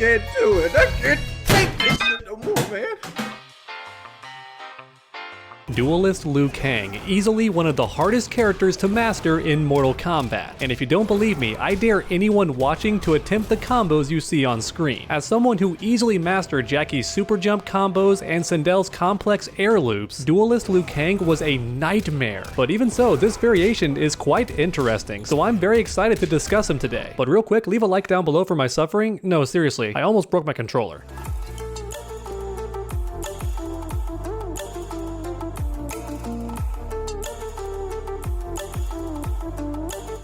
can't do it. I can't take this shit no more, man. Duelist Liu Kang, easily one of the hardest characters to master in Mortal Kombat. And if you don't believe me, I dare anyone watching to attempt the combos you see on screen. As someone who easily mastered Jackie's super jump combos and Sindel's complex air loops, Duelist Liu Kang was a nightmare. But even so, this variation is quite interesting, so I'm very excited to discuss him today. But real quick, leave a like down below for my suffering. No, seriously, I almost broke my controller.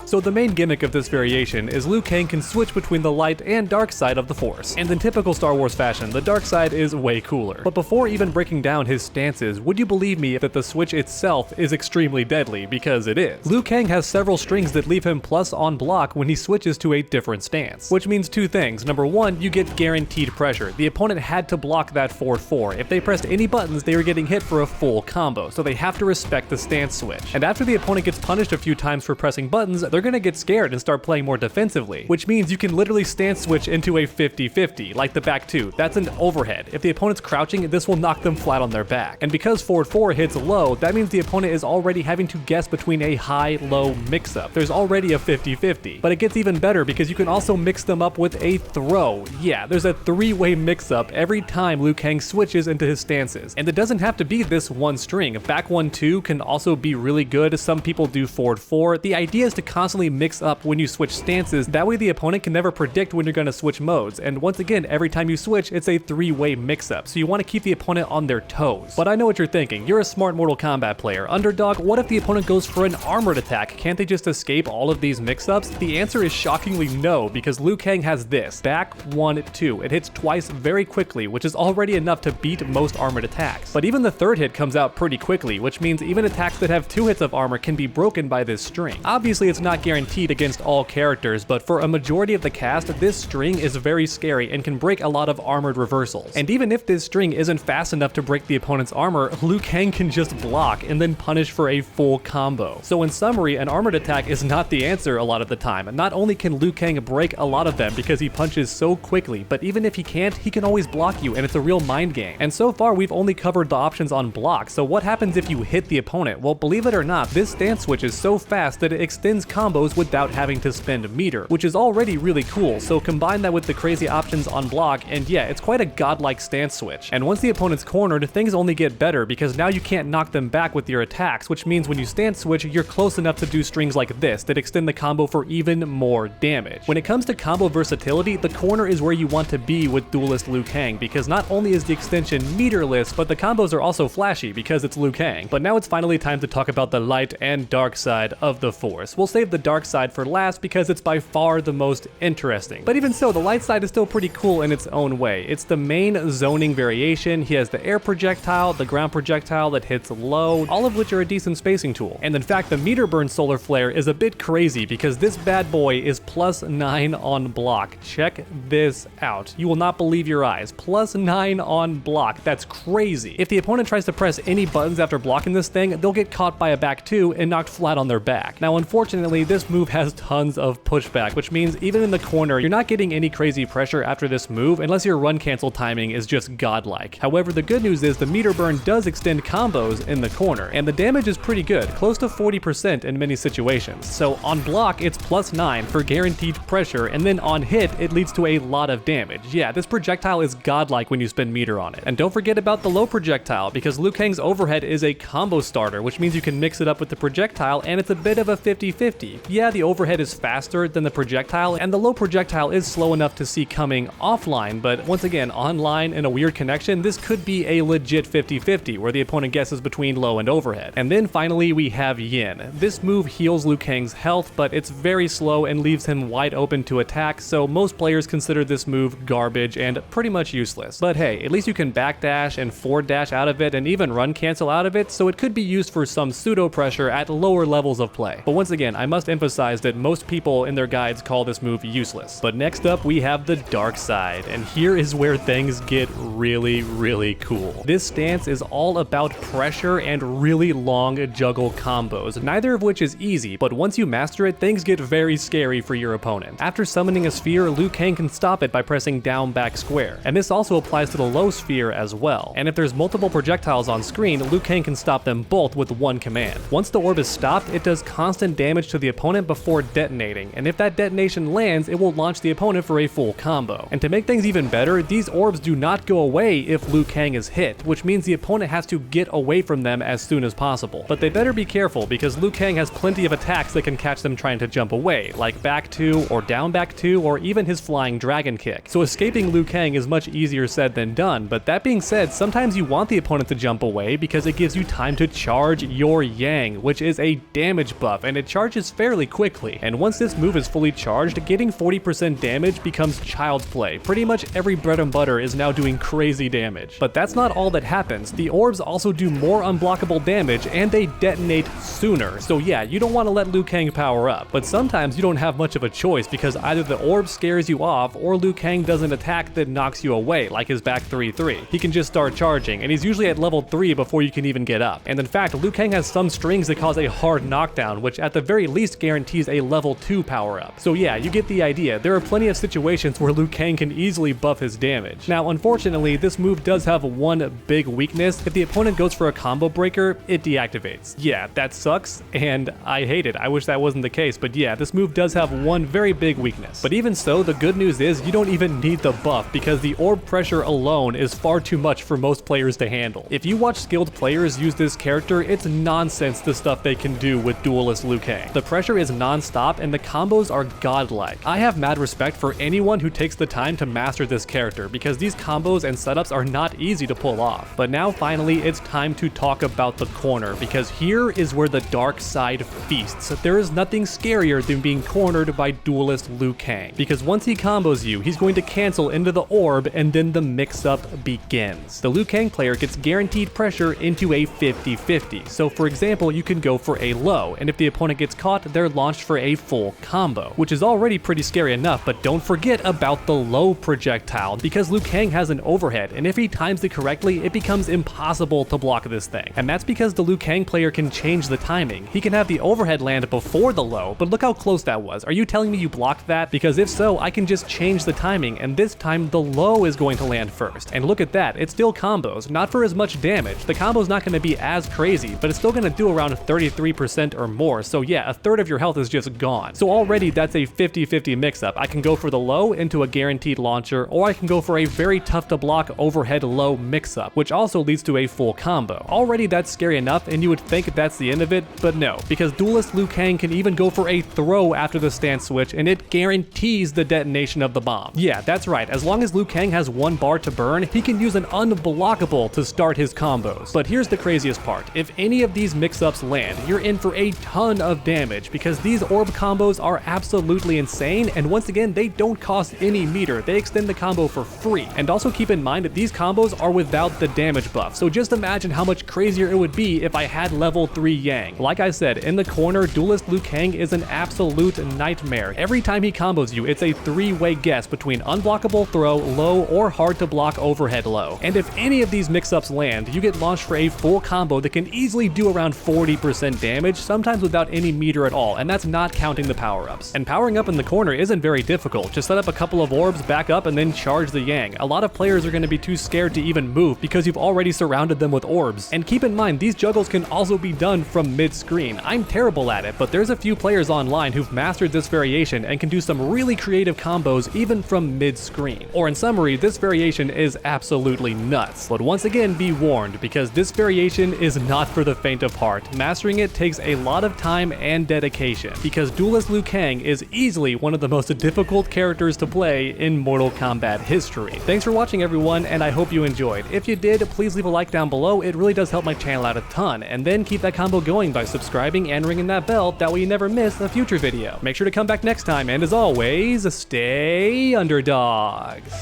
So the main gimmick of this variation is Liu Kang can switch between the light and dark side of the Force. And in typical Star Wars fashion, the dark side is way cooler. But before even breaking down his stances, would you believe me that the switch itself is extremely deadly, because it is. Liu Kang has several strings that leave him plus on block when he switches to a different stance. Which means two things. Number one, you get guaranteed pressure. The opponent had to block that 4-4. If they pressed any buttons, they were getting hit for a full combo, so they have to respect the stance switch. And after the opponent gets punished a few times for pressing buttons, they're gonna get scared and start playing more defensively, which means you can literally stance switch into a 50-50, like the back two. That's an overhead. If the opponent's crouching, this will knock them flat on their back. And because forward 4 hits low, that means the opponent is already having to guess between a high-low mix-up. There's already a 50-50, but it gets even better because you can also mix them up with a throw. Yeah, there's a three-way mix-up every time Liu Kang switches into his stances. And it doesn't have to be this one string. Back 1-2 can also be really good. Some people do forward 4. The idea is to constantly mix up when you switch stances, that way the opponent can never predict when you're going to switch modes, and once again, every time you switch, it's a three-way mix-up, so you want to keep the opponent on their toes. But I know what you're thinking, you're a smart Mortal Kombat player. Underdog, what if the opponent goes for an armored attack? Can't they just escape all of these mix-ups? The answer is shockingly no, because Liu Kang has this, back 1-2. It hits twice very quickly, which is already enough to beat most armored attacks. But even the third hit comes out pretty quickly, which means even attacks that have 2 hits of armor can be broken by this string. Obviously, it's not guaranteed against all characters, but for a majority of the cast, this string is very scary and can break a lot of armored reversals. And even if this string isn't fast enough to break the opponent's armor, Liu Kang can just block and then punish for a full combo. So in summary, an armored attack is not the answer a lot of the time. Not only can Liu Kang break a lot of them because he punches so quickly, but even if he can't, he can always block you, and it's a real mind game. And so far, we've only covered the options on block, so what happens if you hit the opponent? Well, believe it or not, this stance switch is so fast that it extends combos without having to spend meter, which is already really cool, so combine that with the crazy options on block, and yeah, it's quite a godlike stance switch. And once the opponent's cornered, things only get better, because now you can't knock them back with your attacks, which means when you stance switch, you're close enough to do strings like this that extend the combo for even more damage. When it comes to combo versatility, the corner is where you want to be with Duelist Liu Kang, because not only is the extension meterless, but the combos are also flashy because it's Liu Kang. But now it's finally time to talk about the light and dark side of the Force. We'll save the dark side for last because it's by far the most interesting. But even so, the light side is still pretty cool in its own way. It's the main zoning variation. He has the air projectile, the ground projectile that hits low, all of which are a decent spacing tool. And in fact, the meter burn solar flare is a bit crazy because this bad boy is +9 on block. Check this out. You will not believe your eyes. +9 on block. That's crazy. If the opponent tries to press any buttons after blocking this thing, they'll get caught by a back 2 and knocked flat on their back. Now, unfortunately, this move has tons of pushback, which means even in the corner, you're not getting any crazy pressure after this move unless your run cancel timing is just godlike. However, the good news is the meter burn does extend combos in the corner, and the damage is pretty good, close to 40% in many situations. So on block, it's +9 for guaranteed pressure, and then on hit, it leads to a lot of damage. Yeah, this projectile is godlike when you spend meter on it. And don't forget about the low projectile, because Liu Kang's overhead is a combo starter, which means you can mix it up with the projectile, and it's a bit of a 50-50. Yeah, the overhead is faster than the projectile, and the low projectile is slow enough to see coming offline, but once again, online in a weird connection, this could be a legit 50-50, where the opponent guesses between low and overhead. And then finally, we have Yin. This move heals Liu Kang's health, but it's very slow and leaves him wide open to attack, so most players consider this move garbage and pretty much useless. But hey, at least you can backdash and forward dash out of it and even run cancel out of it, so it could be used for some pseudo pressure at lower levels of play. But once again, I must must emphasize that most people in their guides call this move useless. But next up we have the dark side, and here is where things get really cool. This stance is all about pressure and really long juggle combos, neither of which is easy, but once you master it, things get very scary for your opponent. After summoning a sphere, Liu Kang can stop it by pressing down back square, and this also applies to the low sphere as well. And if there's multiple projectiles on screen, Liu Kang can stop them both with one command. Once the orb is stopped, it does constant damage to the opponent before detonating, and if that detonation lands, it will launch the opponent for a full combo. And to make things even better, these orbs do not go away if Liu Kang is hit, which means the opponent has to get away from them as soon as possible. But they better be careful, because Liu Kang has plenty of attacks that can catch them trying to jump away, like back 2 or down back 2 or even his flying dragon kick. So escaping Liu Kang is much easier said than done, but that being said, sometimes you want the opponent to jump away because it gives you time to charge your Yang, which is a damage buff, and it charges fairly quickly. And once this move is fully charged, getting 40% damage becomes child's play. Pretty much every bread and butter is now doing crazy damage. But that's not all that happens. The orbs also do more unblockable damage, and they detonate sooner. So yeah, you don't want to let Liu Kang power up, but sometimes you don't have much of a choice because either the orb scares you off or Liu Kang does an attack that knocks you away, like his back 3-3. He can just start charging, and he's usually at level 3 before you can even get up. And in fact, Liu Kang has some strings that cause a hard knockdown, which at the very least guarantees a level 2 power up. So yeah, you get the idea. There are plenty of situations where Liu Kang can easily buff his damage. Now, unfortunately, this move does have one big weakness. If the opponent goes for a combo breaker, it deactivates. Yeah, that sucks, and I hate it. I wish that wasn't the case, but yeah, this move does have one very big weakness. But even so, the good news is you don't even need the buff because the orb pressure alone is far too much for most players to handle. If you watch skilled players use this character, it's nonsense the stuff they can do with Duelist Liu Kang. The pressure is non-stop and the combos are godlike. I have mad respect for anyone who takes the time to master this character because these combos and setups are not easy to pull off. But now finally it's time to talk about the corner, because here is where the dark side feasts. There is nothing scarier than being cornered by Duelist Liu Kang, because once he combos you, he's going to cancel into the orb and then the mix-up begins. The Liu Kang player gets guaranteed pressure into a 50-50. So for example, you can go for a low, and if the opponent gets caught, they're launched for a full combo, which is already pretty scary enough, but don't forget about the low projectile, because Liu Kang has an overhead, and if he times it correctly, it becomes impossible to block this thing. And that's because the Liu Kang player can change the timing. He can have the overhead land before the low, but look how close that was. Are you telling me you blocked that? Because if so, I can just change the timing, and this time the low is going to land first. And look at that, it still combos, not for as much damage. The combo's not going to be as crazy, but it's still going to do around 33% or more, so yeah, a third of your health is just gone. So already that's a 50-50 mix-up. I can go for the low into a guaranteed launcher, or I can go for a very tough to block overhead low mix-up, which also leads to a full combo. Already that's scary enough, and you would think that's the end of it, but no, because Duelist Liu Kang can even go for a throw after the stance switch, and it guarantees the detonation of the bomb. Yeah, that's right, as long as Liu Kang has 1 bar to burn, he can use an unblockable to start his combos. But here's the craziest part. If any of these mix-ups land, you're in for a ton of damage, because these orb combos are absolutely insane, and once again, they don't cost any meter. They extend the combo for free. And also keep in mind that these combos are without the damage buff, so just imagine how much crazier it would be if I had level 3 Yang. Like I said, in the corner, Duelist Liu Kang is an absolute nightmare. Every time he combos you, it's a 3-way guess between unblockable throw, low, or hard to block overhead low. And if any of these mix-ups land, you get launched for a full combo that can easily do around 40% damage, sometimes without any meter at all, and that's not counting the power-ups. And powering up in the corner isn't very difficult. Just set up a couple of orbs, back up, and then charge the Yang. A lot of players are going to be too scared to even move because you've already surrounded them with orbs. And keep in mind, these juggles can also be done from mid-screen. I'm terrible at it, but there's a few players online who've mastered this variation and can do some really creative combos even from mid-screen. Or in summary, this variation is absolutely nuts. But once again, be warned, because this variation is not for the faint of heart. Mastering it takes a lot of time and dedication, because Duelist Liu Kang is easily one of the most difficult characters to play in Mortal Kombat history. Thanks for watching, everyone, and I hope you enjoyed. If you did, please leave a like down below. It really does help my channel out a ton, and then keep that combo going by subscribing and ringing that bell, that way you never miss a future video. Make sure to come back next time, and as always, stay underdogs.